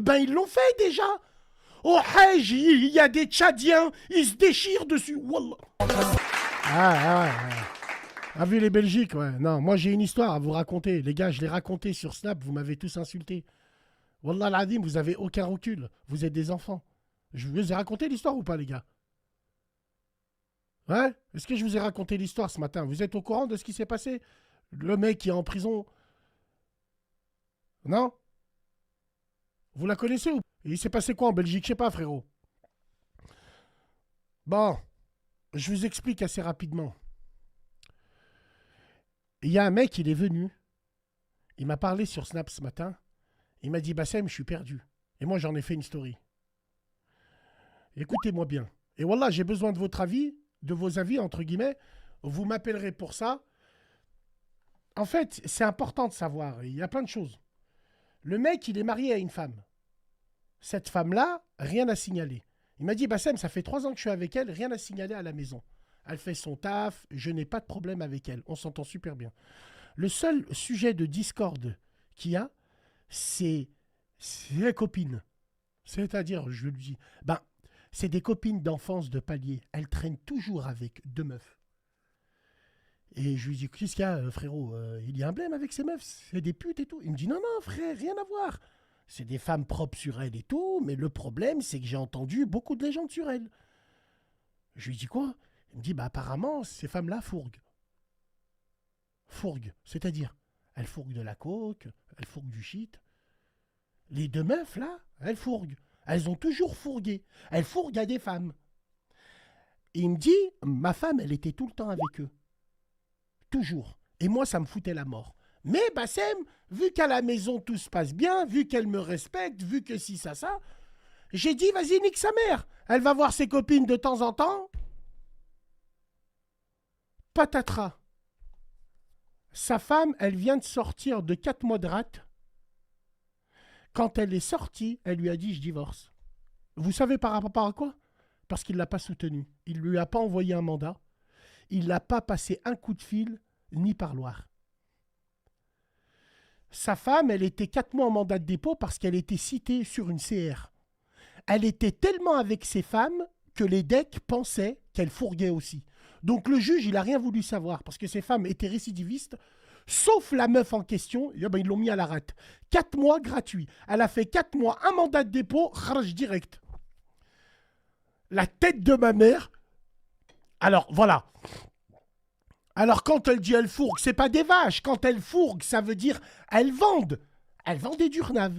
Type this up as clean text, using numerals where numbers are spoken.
Ben ils l'ont fait déjà. Au Hajj, il y a des Tchadiens, ils se déchirent dessus. Wallah. Ah. Ah, vu les Belgiques, ouais. Non, moi j'ai une histoire à vous raconter. Les gars, je l'ai raconté sur Snap, vous m'avez tous insulté. Wallah al-Adim, vous avez aucun recul. Vous êtes des enfants. Je vous ai raconté l'histoire ou pas, les gars? Ouais? Est-ce que je vous ai raconté l'histoire ce matin? Vous êtes au courant de ce qui s'est passé? Le mec qui est en prison. Non? Vous la connaissez ou? Il s'est passé quoi en Belgique? Je sais pas, frérot. Bon, je vous explique assez rapidement. Il y a un mec, il est venu. Il m'a parlé sur Snap ce matin. Il m'a dit, Bassem, je suis perdu. Et moi, j'en ai fait une story. Écoutez-moi bien. Et voilà, j'ai besoin de votre avis, de vos avis, entre guillemets. Vous m'appellerez pour ça. En fait, c'est important de savoir. Il y a plein de choses. Le mec, il est marié à une femme. Cette femme-là, rien à signaler. Il m'a dit, Bassem, ça fait 3 ans que je suis avec elle, rien à signaler à la maison. Elle fait son taf, je n'ai pas de problème avec elle. On s'entend super bien. Le seul sujet de discorde qu'il y a, c'est les copines. C'est-à-dire, je lui dis, ben, c'est des copines d'enfance de palier. Elles traînent toujours avec 2 meufs. Et je lui dis, qu'est-ce qu'il y a, frérot? Il y a un blême avec ces meufs, c'est des putes et tout. Il me dit, non, non, frère, rien à voir. C'est des femmes propres sur elles et tout, mais le problème, c'est que j'ai entendu beaucoup de légendes sur elles. Je lui dis quoi? Il me dit, bah apparemment, ces femmes-là fourguent. Fourguent, c'est-à-dire, elles fourguent de la coke, elles fourguent du shit. Les 2 meufs, là, elles fourguent. Elles ont toujours fourgué. Elles fourguent à des femmes. Et il me dit, ma femme, elle était tout le temps avec eux. Toujours. Et moi, ça me foutait la mort. Mais Bassem, vu qu'à la maison tout se passe bien, vu qu'elle me respecte, vu que si ça, j'ai dit, vas-y, nique sa mère. Elle va voir ses copines de temps en temps. Patatras. Sa femme, elle vient de sortir de 4 mois de rate. Quand elle est sortie, elle lui a dit, je divorce. Vous savez par rapport à quoi? Parce qu'il ne l'a pas soutenue. Il ne lui a pas envoyé un mandat. Il n'a pas passé un coup de fil, ni parloir. Sa femme, elle était 4 mois en mandat de dépôt parce qu'elle était citée sur une CR. Elle était tellement avec ses femmes que les decks pensaient qu'elle fourguait aussi. Donc le juge, il n'a rien voulu savoir parce que ces femmes étaient récidivistes, sauf la meuf en question, et ben, ils l'ont mis à la rate. 4 mois gratuits. Elle a fait 4 mois, un mandat de dépôt, kharaj direct. La tête de ma mère. Alors, voilà. Alors, quand elle dit elle fourgue, c'est pas des vaches. Quand elle fourgue, ça veut dire elle vendent. Elle vend des durnaves.